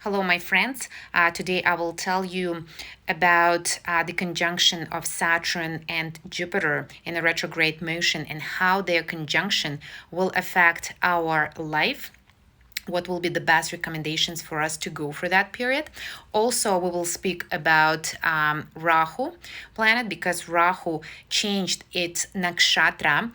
Hello, my friends. Today I will tell you about the conjunction of Saturn and Jupiter in a retrograde motion and how their conjunction will affect our life. What will be the best recommendations for us to go for that period? Also, we will speak about Rahu planet because Rahu changed its nakshatra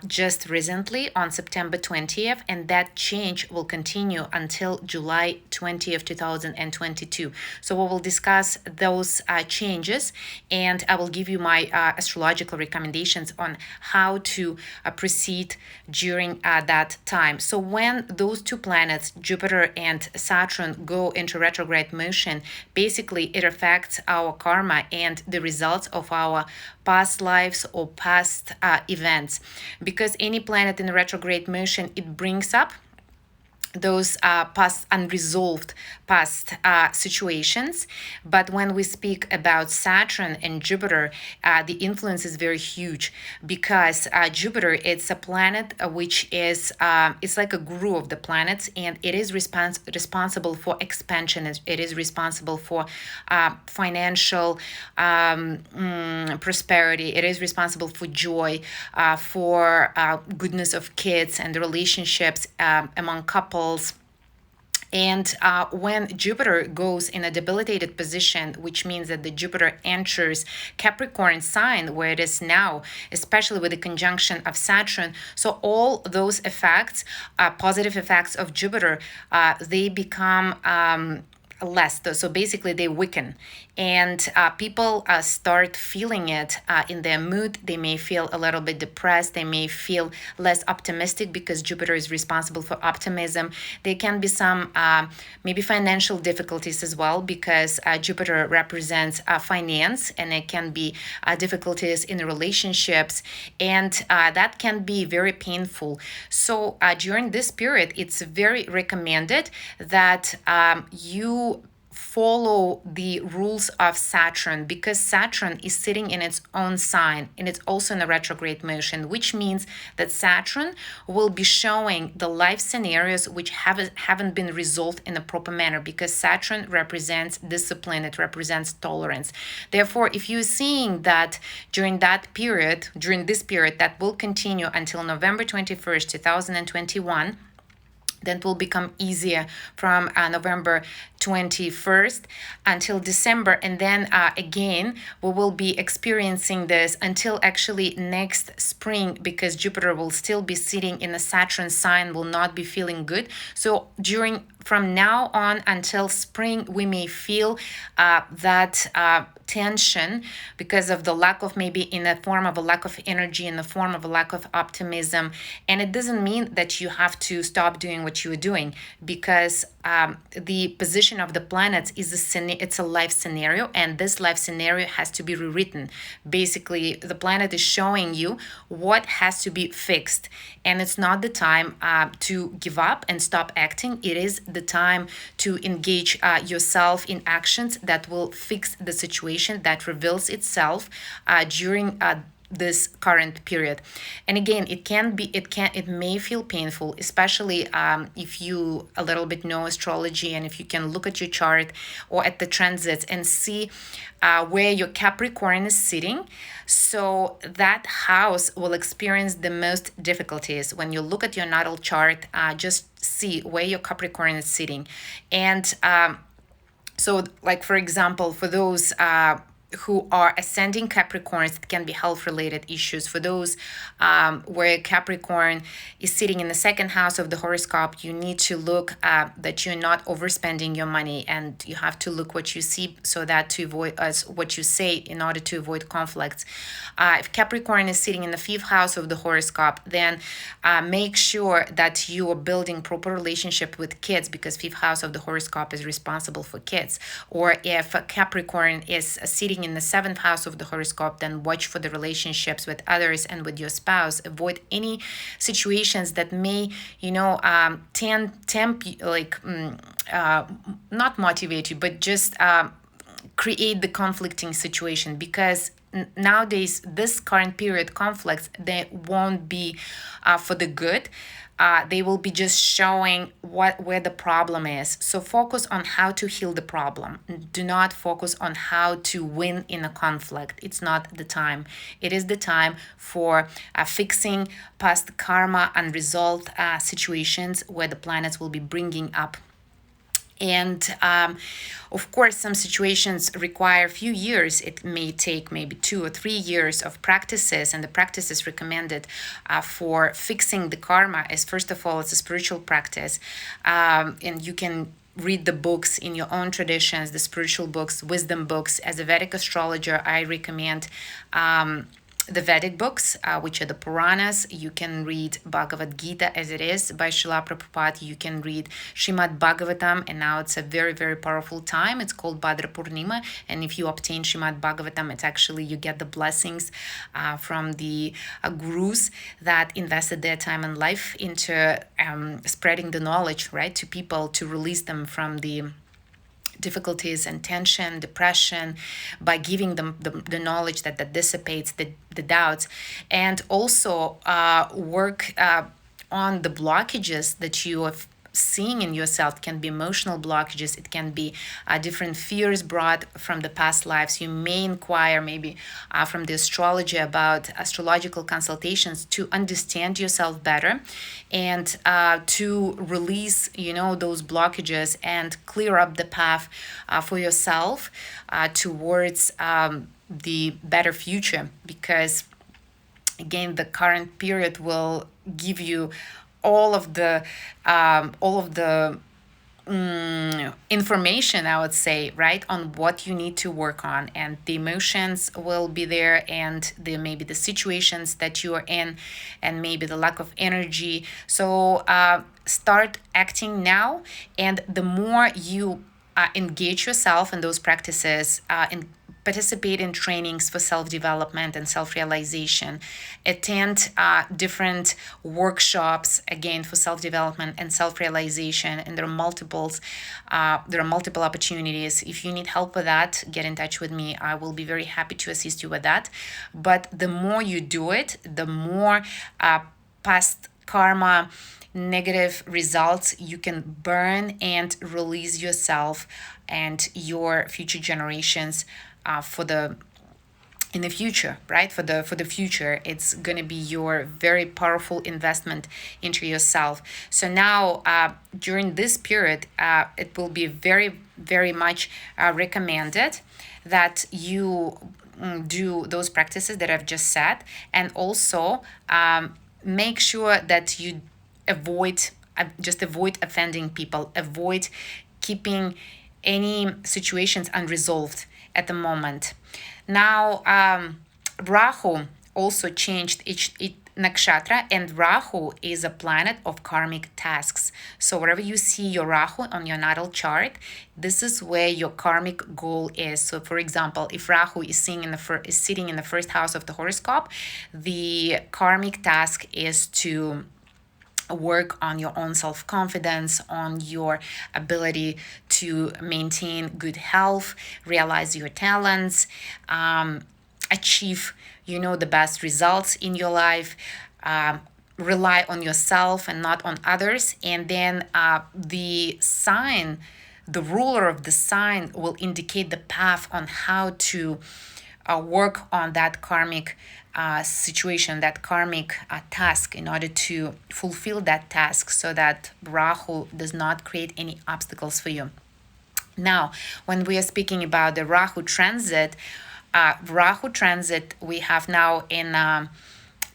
just recently on September 20th, and that change will continue until July 20th, 2022. So we will discuss those changes, and I will give you my astrological recommendations on how to proceed during that time. So when those two planets, Jupiter and Saturn, go into retrograde motion, basically it affects our karma and the results of our past lives or past events. Because any planet in retrograde motion, it brings up those past unresolved past situations. But when we speak about Saturn and Jupiter, the influence is very huge because Jupiter, it's a planet which is it's like a guru of the planets, and it is responsible for expansion. It is responsible for financial prosperity. It is responsible for joy, for goodness of kids and the relationships among couples. And when Jupiter goes in a debilitated position, which means that the Jupiter enters Capricorn sign where it is now, especially with the conjunction of Saturn, so all those effects, positive effects of Jupiter, they become less. So basically they weaken, and people start feeling it in their mood. They may feel a little bit depressed. They may feel less optimistic because Jupiter is responsible for optimism. There can be some maybe financial difficulties as well because Jupiter represents finance, and it can be difficulties in relationships, and that can be very painful. So during this period, it's very recommended that you follow the rules of Saturn, because Saturn is sitting in its own sign and it's also in a retrograde motion, which means that Saturn will be showing the life scenarios which haven't been resolved in a proper manner, because Saturn represents discipline, it represents tolerance. Therefore, if you're seeing that during this period that will continue until November 21st, 2021, then it will become easier from November 21st until December. And then again, we will be experiencing this until actually next spring, because Jupiter will still be sitting in a Saturn sign, will not be feeling good. So from now on until spring, we may feel that tension because of the lack of, maybe in the form of a lack of energy, in the form of a lack of optimism. And it doesn't mean that you have to stop doing what you are doing, because the position of the planets it's a life scenario, and this life scenario has to be rewritten. Basically, the planet is showing you what has to be fixed, and it's not the time to give up and stop acting. It is the time to engage yourself in actions that will fix the situation that reveals itself during this current period. And again, it may feel painful, especially if you a little bit know astrology, and if you can look at your chart or at the transits and see where your Capricorn is sitting. So that house will experience the most difficulties. When you look at your natal chart, just see where your Capricorn is sitting. And so, like, for example, for those who are ascending Capricorns, it can be health-related issues. For those where Capricorn is sitting in the second house of the horoscope, you need to look that you're not overspending your money, and you have to look what you see, so that to avoid what you say, in order to avoid conflicts. If Capricorn is sitting in the fifth house of the horoscope, then make sure that you are building proper relationship with kids, because fifth house of the horoscope is responsible for kids. Or if Capricorn is sitting in the seventh house of the horoscope, then watch for the relationships with others and with your spouse. Avoid any situations that may, not motivate you, but just create the conflicting situation, because nowadays this current period conflicts, they won't be for the good. they will be just showing where the problem is. So focus on how to heal the problem. Do not focus on how to win in a conflict. It's not the time. It is the time for fixing past karma, unresolved situations where the planets will be bringing up. And of course, some situations require a few years. It may take maybe 2 or 3 years of practices, and the practices recommended for fixing the karma is, first of all, it's a spiritual practice, and you can read the books in your own traditions, the spiritual books, wisdom books. As a Vedic astrologer, I recommend the Vedic books, which are the Puranas. You can read Bhagavad Gita as it is by Srila Prabhupada. You can read Srimad Bhagavatam, and now it's a very, very powerful time. It's called Bhadra Purnima, and if you obtain Srimad Bhagavatam, it's actually, you get the blessings from the gurus that invested their time and life into spreading the knowledge, right, to people, to release them from the difficulties and tension, depression, by giving them the knowledge that dissipates the doubts, and also work on the blockages that you have seeing in yourself. It can be emotional blockages, it can be different fears brought from the past lives. You may inquire maybe from the astrology about astrological consultations to understand yourself better and to release, those blockages and clear up the path for yourself towards the better future. Because again, the current period will give you all of the information, I would say, right, on what you need to work on, and the emotions will be there, and maybe the situations that you are in, and maybe the lack of energy. So start acting now, and the more you engage yourself in those practices, and participate in trainings for self-development and self-realization, attend different workshops, again, for self-development and self-realization, and there are multiple opportunities. If you need help with that, get in touch with me. I will be very happy to assist you with that. But the more you do it, the more past karma, negative results you can burn and release yourself and your future generations in the future, right? For the future, it's going to be your very powerful investment into yourself. So now, during this period, it will be very, very much recommended that you do those practices that I've just said, and also make sure that you avoid offending people, avoid keeping any situations unresolved at the moment. Now, Rahu also changed each nakshatra, and Rahu is a planet of karmic tasks. So wherever you see your Rahu on your natal chart, this is where your karmic goal is. So for example, if Rahu is sitting in the first house of the horoscope, the karmic task is to work on your own self-confidence, on your ability to maintain good health, realize your talents, achieve, the best results in your life, rely on yourself and not on others. And then the ruler of the sign will indicate the path on how to work on that karmic situation, that karmic task, in order to fulfill that task, so that Rahu does not create any obstacles for you. Now, when we are speaking about the Rahu transit, we have now in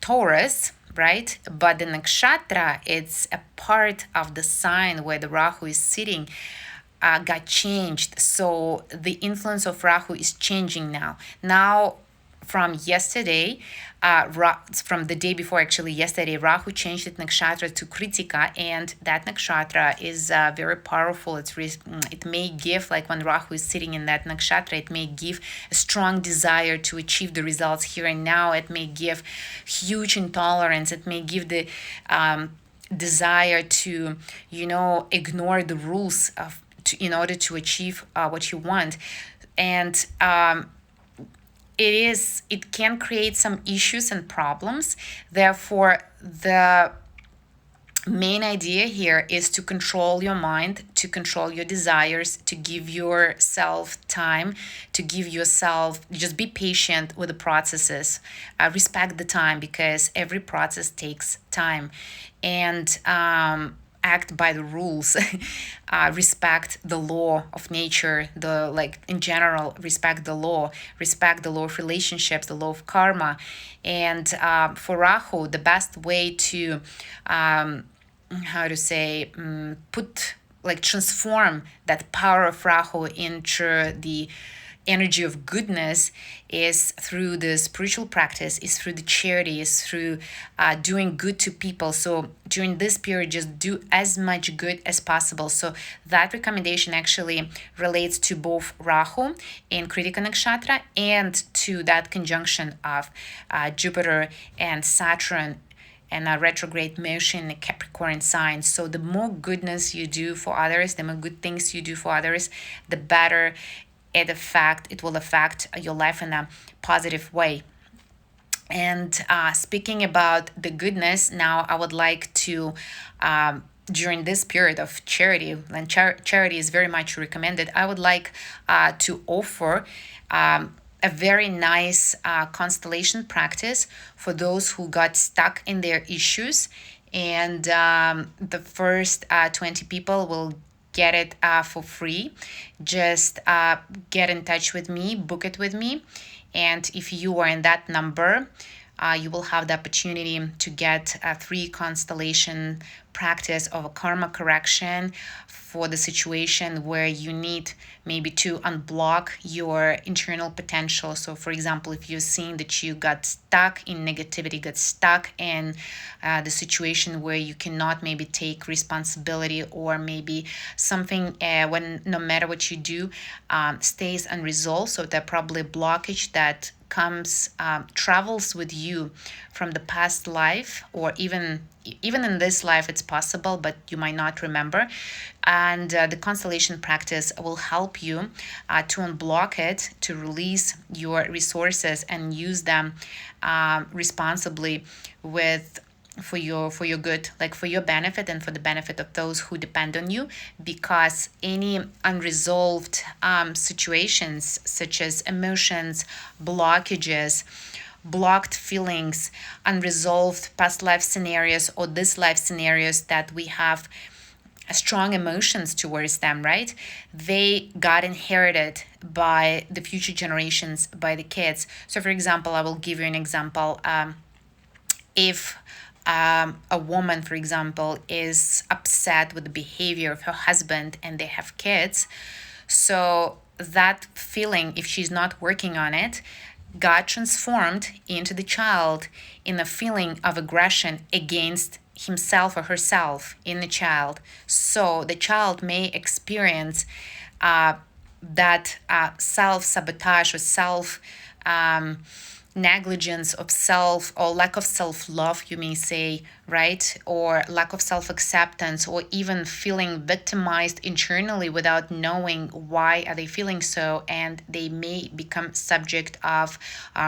Taurus, right? But the nakshatra, it's a part of the sign where the Rahu is sitting, got changed. So the influence of Rahu is changing now. Now, from yesterday, from the day before, actually yesterday, Rahu changed its nakshatra to Kritika, and that nakshatra is very powerful. It may give, like when Rahu is sitting in that nakshatra, it may give a strong desire to achieve the results here and now. It may give huge intolerance. It may give the desire to, ignore the rules in order to achieve what you want. And it can create some issues and problems. Therefore, the main idea here is to control your mind, to control your desires, to give yourself time, to give yourself, just be patient with the processes, respect the time, because every process takes time, and act by the rules. Respect the law of nature, the, like, in general, respect the law, of relationships, the law of karma. And for Rahu, the best way to how to say, put, like, transform that power of Rahu into the energy of goodness is through the spiritual practice, is through the charity, is through doing good to people. So during this period, just do as much good as possible. So that recommendation actually relates to both Rahu in Kritika Nakshatra and to that conjunction of Jupiter and Saturn and a retrograde motion in Capricorn sign. So the more goodness you do for others, the more good things you do for others, the better it will affect your life in a positive way. And speaking about the goodness, now I would like to, during this period of charity, and charity is very much recommended, I would like to offer a very nice constellation practice for those who got stuck in their issues. And the first 20 people will get it for free. Just get in touch with me, book it with me. And if you are in that number, you will have the opportunity to get a 3 constellation practice of a karma correction for the situation where you need maybe to unblock your internal potential. So for example, if you're seeing that you got stuck in negativity, got stuck in the situation where you cannot maybe take responsibility, or maybe something when no matter what you do stays unresolved, so that probably a blockage that comes travels with you from the past life, or even in this life it's possible, but you might not remember. And the constellation practice will help you to unblock it, to release your resources and use them responsibly for your good, like for your benefit and for the benefit of those who depend on you. Because any unresolved situations, such as emotions, blockages, blocked feelings, unresolved past life scenarios or this life scenarios that we have strong emotions towards them, right? They got inherited by the future generations, by the kids. So for example, I will give you an example. If a woman, for example, is upset with the behavior of her husband and they have kids, so that feeling, if she's not working on it, got transformed into the child in a feeling of aggression against himself or herself in the child. So the child may experience that self-sabotage or self negligence of self, or lack of self-love, you may say, right? Or lack of self-acceptance, or even feeling victimized internally without knowing why are they feeling so. And they may become subject of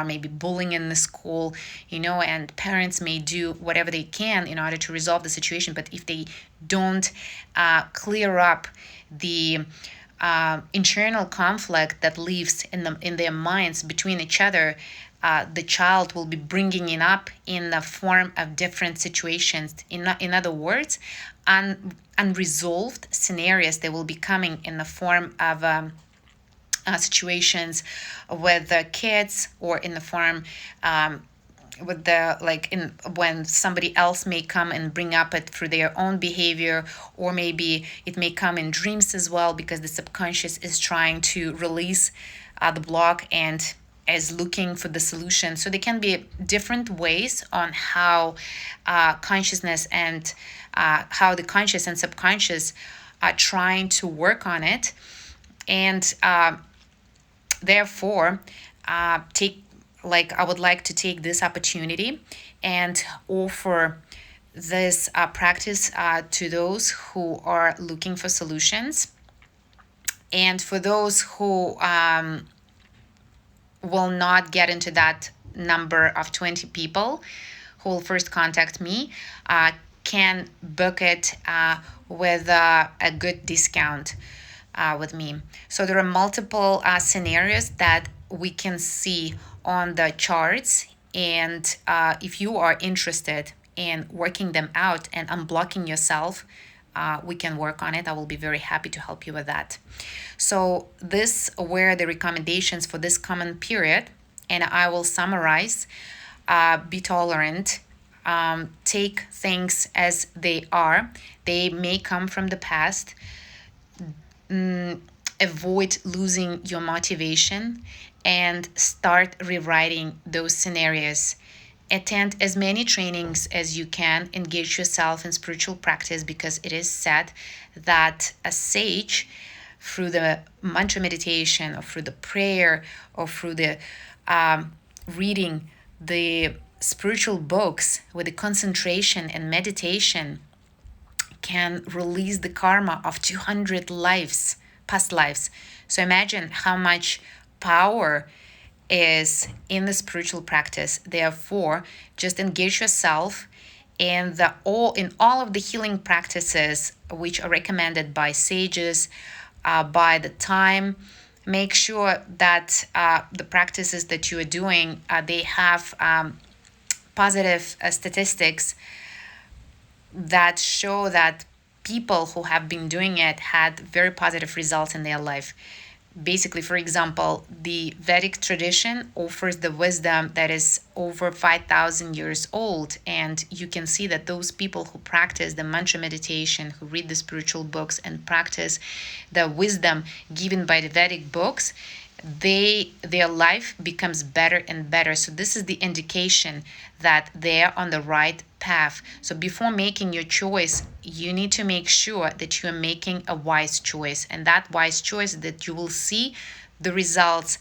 maybe bullying in the school, and parents may do whatever they can in order to resolve the situation. But if they don't clear up the internal conflict that lives in their minds between each other, the child will be bringing it up in the form of different situations. In other words, unresolved scenarios, they will be coming in the form of situations with the kids, or in the form with the when somebody else may come and bring up it through their own behavior, or maybe it may come in dreams as well, because the subconscious is trying to release the block and is looking for the solution. So there can be different ways on how consciousness and how the conscious and subconscious are trying to work on it. And therefore, I would like to take this opportunity and offer this practice to those who are looking for solutions. And for those who will not get into that number of 20 people who will first contact me, can book it with a good discount with me. So there are multiple scenarios that we can see on the charts, and if you are interested in working them out and unblocking yourself, we can work on it. I will be very happy to help you with that. So this were the recommendations for this common period, and I will summarize. Be tolerant. Take things as they are. They may come from the past. Avoid losing your motivation and start rewriting those scenarios. Attend as many trainings as you can. Engage yourself in spiritual practice, because it is said that a sage, through the mantra meditation or through the prayer or through the reading the spiritual books with the concentration and meditation, can release the karma of 200 lives, past lives. So imagine how much power is in the spiritual practice. Therefore, just engage yourself in all of the healing practices which are recommended by sages, by the time. Make sure that the practices that you are doing, they have positive statistics that show that people who have been doing it had very positive results in their life. Basically, for example, the Vedic tradition offers the wisdom that is over 5,000 years old. And you can see that those people who practice the mantra meditation, who read the spiritual books and practice the wisdom given by the Vedic books, their life becomes better and better. So this is the indication that they're on the right path. So before making your choice, you need to make sure that you are making a wise choice, and that wise choice that you will see the results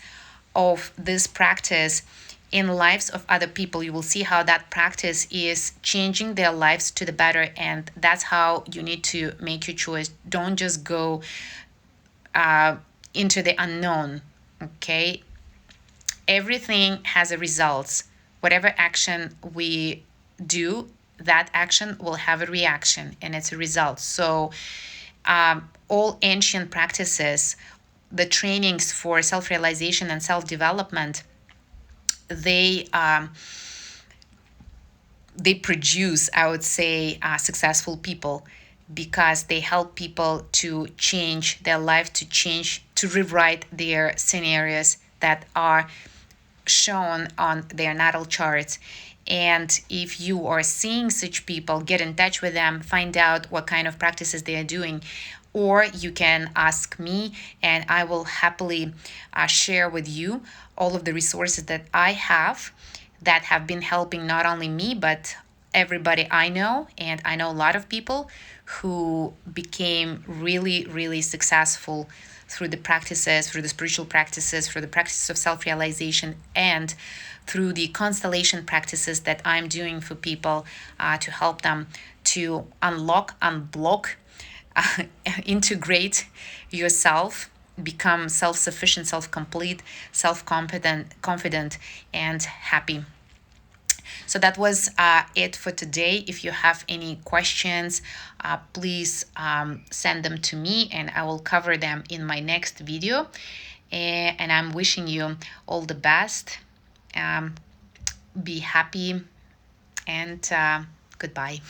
of this practice in lives of other people. You will see how that practice is changing their lives to the better, and that's how you need to make your choice. Don't just go into the unknown. Okay, everything has a results. Whatever action we do, that action will have a reaction, and it's a result. So all ancient practices, the trainings for self-realization and self-development, they produce, I would say, successful people, because they help people to change their life, to rewrite their scenarios that are shown on their natal charts. And if you are seeing such people, get in touch with them, find out what kind of practices they are doing. Or you can ask me, and I will happily share with you all of the resources that I have that have been helping not only me, but everybody I know. And I know a lot of people who became really, really successful through the practices, through the spiritual practices, through the practices of self-realization, and through the constellation practices that I'm doing for people to help them to unlock, unblock, integrate yourself, become self-sufficient, self-complete, self-confident, and happy. So that was it for today. If you have any questions, please send them to me, and I will cover them in my next video. And I'm wishing you all the best. Be happy, and goodbye.